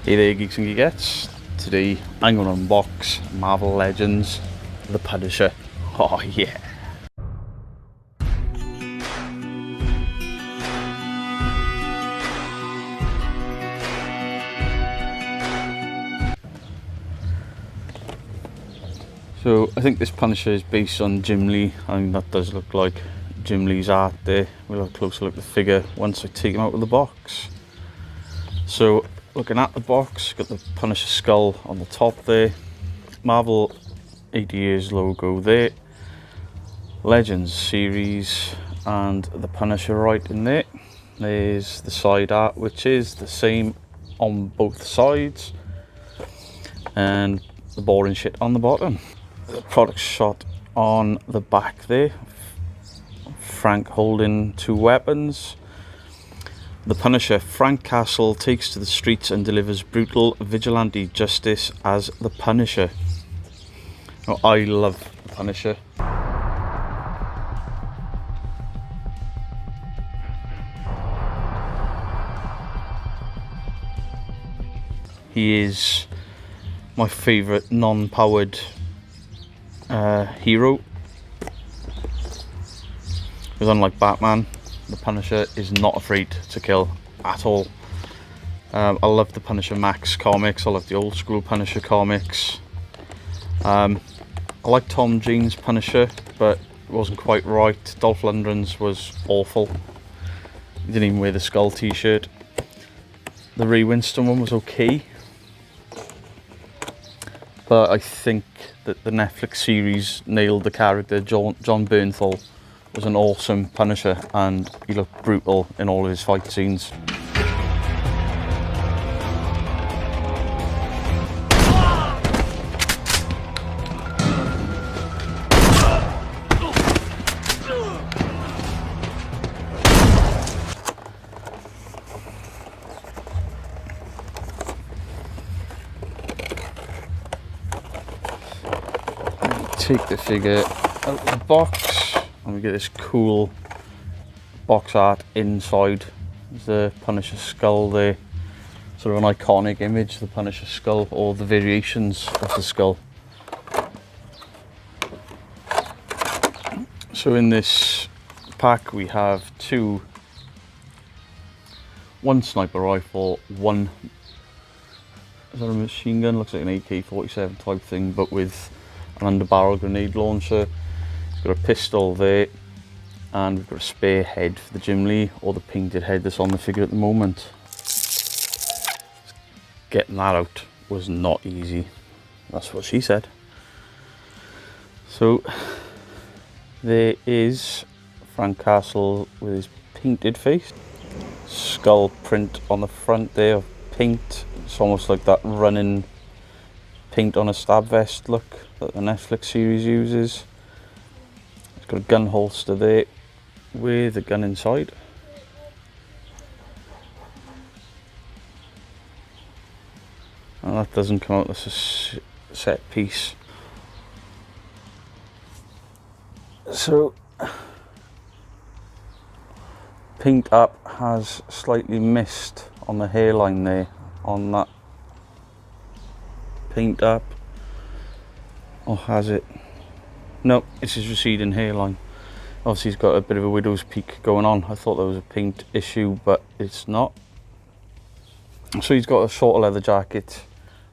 Hey there geeks and geekettes, today I'm going to unbox Marvel Legends The Punisher. Oh yeah! So I think this Punisher is based on Jim Lee. I think that does look like Jim Lee's art there. We'll have a closer look at the figure once I take him out of the box. So looking at the box, got the Punisher skull on the top there, Marvel 80 Years logo there, Legends series and the Punisher right in there. There's the side art which is the same on both sides and the boring shit on the bottom. The product shot on the back there, Frank holding two weapons. The Punisher, Frank Castle, takes to the streets and delivers brutal vigilante justice as the Punisher. Oh, I love the Punisher. He is my favourite non-powered hero. Because unlike Batman, the Punisher is not afraid to kill at all. I love the Punisher Max comics, I love the old school Punisher comics. I like Tom Jane's Punisher, but it wasn't quite right. Dolph Lundgren's was awful. He didn't even wear the skull t-shirt. The Ray Winstone one was okay. But I think that the Netflix series nailed the character. John Bernthal was an awesome Punisher and he looked brutal in all of his fight scenes. Take the figure out of the box and we get this cool box art inside. There's the Punisher skull there, sort of an iconic image, the Punisher skull, or the variations of the skull. So in this pack we have one sniper rifle, one, is that a machine gun? Looks like an AK-47 type thing, but with an underbarrel grenade launcher. It's got a pistol there, and we've got a spare head for the Jim Lee, or the painted head that's on the figure at the moment. Getting that out was not easy. That's what she said. So there is Frank Castle with his painted face. Skull print on the front there of paint. It's almost like that running paint on a stab vest look that the Netflix series uses. It's got a gun holster there with a gun inside. And that doesn't come out, that's a set piece. So paint up has slightly missed on the hairline there, on that paint up, or has it? No, it's his receding hairline. Obviously he's got a bit of a widow's peak going on. I thought that was a paint issue, but it's not. So he's got a shorter leather jacket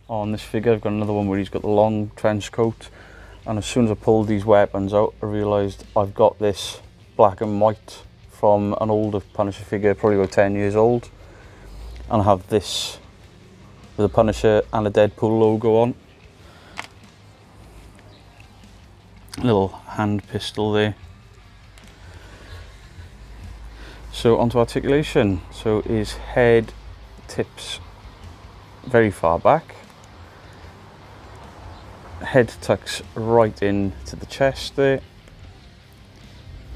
on this figure. I've got another one where he's got the long trench coat, and as soon as I pulled these weapons out I realised I've got this black and white from an older Punisher figure, probably about 10 years old, and I have this with a Punisher and a Deadpool logo on. Little hand pistol there. So onto articulation. So his head tips very far back. Head tucks right into the chest there.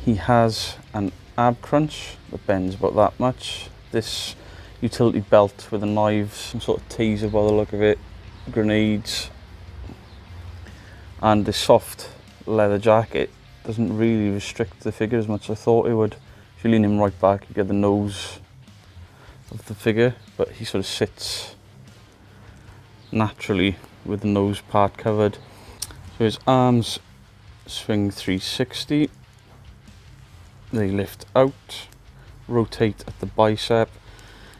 He has an ab crunch that bends about that much. This utility belt with a knife, some sort of taser by the look of it, grenades, and the soft leather jacket doesn't really restrict the figure as much as I thought it would. If you lean him right back you get the nose of the figure, but he sort of sits naturally with the nose part covered. So his arms swing 360, they lift out, rotate at the bicep,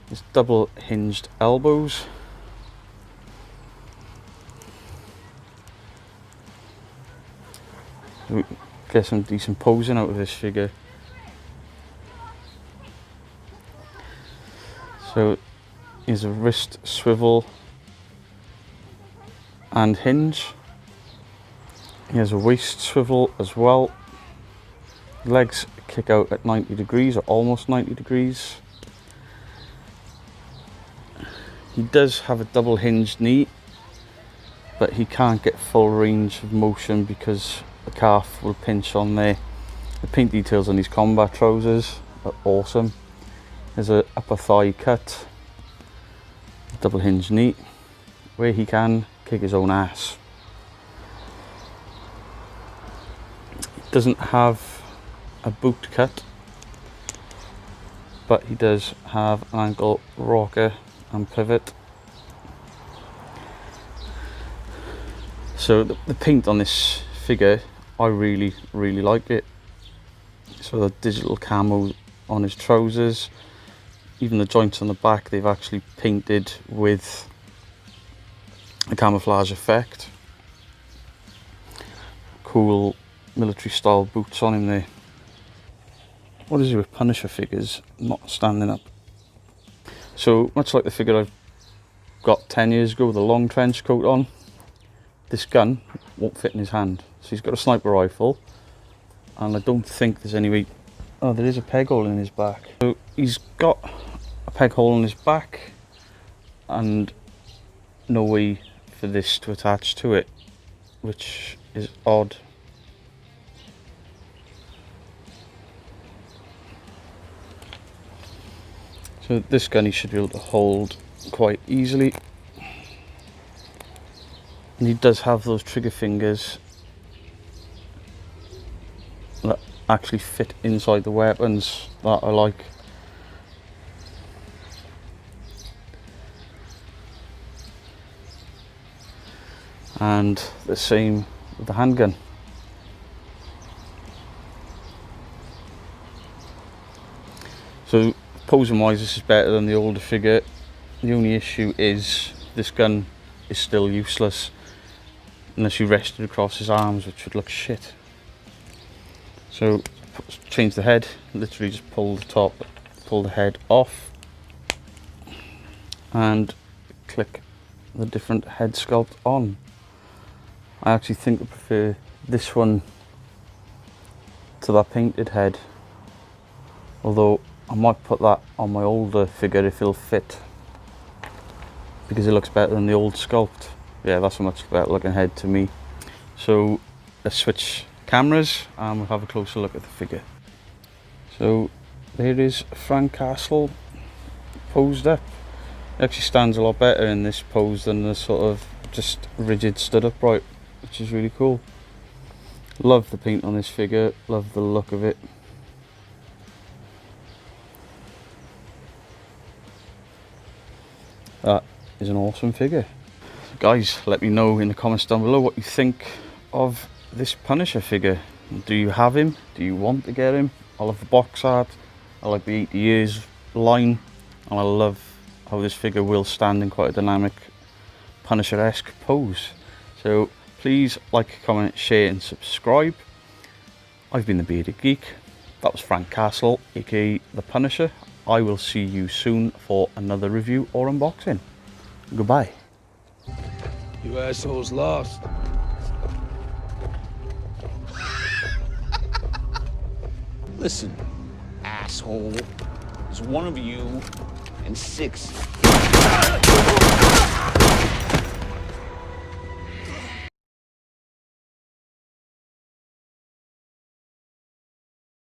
his double hinged elbows, we get some decent posing out of this figure. So here's a wrist swivel and hinge. He has a waist swivel as well. Legs kick out at 90 degrees, or almost 90 degrees. He does have a double hinged knee, but he can't get full range of motion because the calf will pinch on there. The paint details on these combat trousers are awesome. There's a upper thigh cut, double hinged knee, where he can kick his own ass. He doesn't have a boot cut, but he does have an ankle rocker and pivot. So the paint on this figure, I really like it. So the digital camo on his trousers, even the joints on the back, they've actually painted with a camouflage effect. Cool military style boots on him there. What is it with Punisher figures not standing up? So much like the figure I've got 10 years ago with a long trench coat on, this gun won't fit in his hand. So he's got a sniper rifle, and I don't think there's any way. Oh, there is a peg hole in his back. So he's got a peg hole in his back and no way for this to attach to it, which is odd. So this gun he should be able to hold quite easily. And he does have those trigger fingers that actually fit inside the weapons that I like. And the same with the handgun. So posing wise, this is better than the older figure. The only issue is this gun is still useless unless you rest it across his arms, which would look shit. So change the head, literally just pull the top, pull the head off, and click the different head sculpt on. I actually think I prefer this one to that painted head, although I might put that on my older figure if it'll fit, because it looks better than the old sculpt. Yeah, that's a much better looking head to me. So let's switch cameras and we'll have a closer look at the figure. So there is Frank Castle posed up. It actually stands a lot better in this pose than the sort of just rigid stood upright, which is really cool. Love the paint on this figure, love the look of it. That is an awesome figure. So guys, let me know in the comments down below what you think of this Punisher figure. Do you have him? Do you want to get him? I love the box art, I like the 80 years line, and I love how this figure will stand in quite a dynamic Punisher-esque pose. So please like, comment, share and subscribe. I've been the Bearded Geek. That was Frank Castle, aka the Punisher. I will see you soon for another review or unboxing. Goodbye. You assholes lost. Listen, asshole. There's one of you and 6.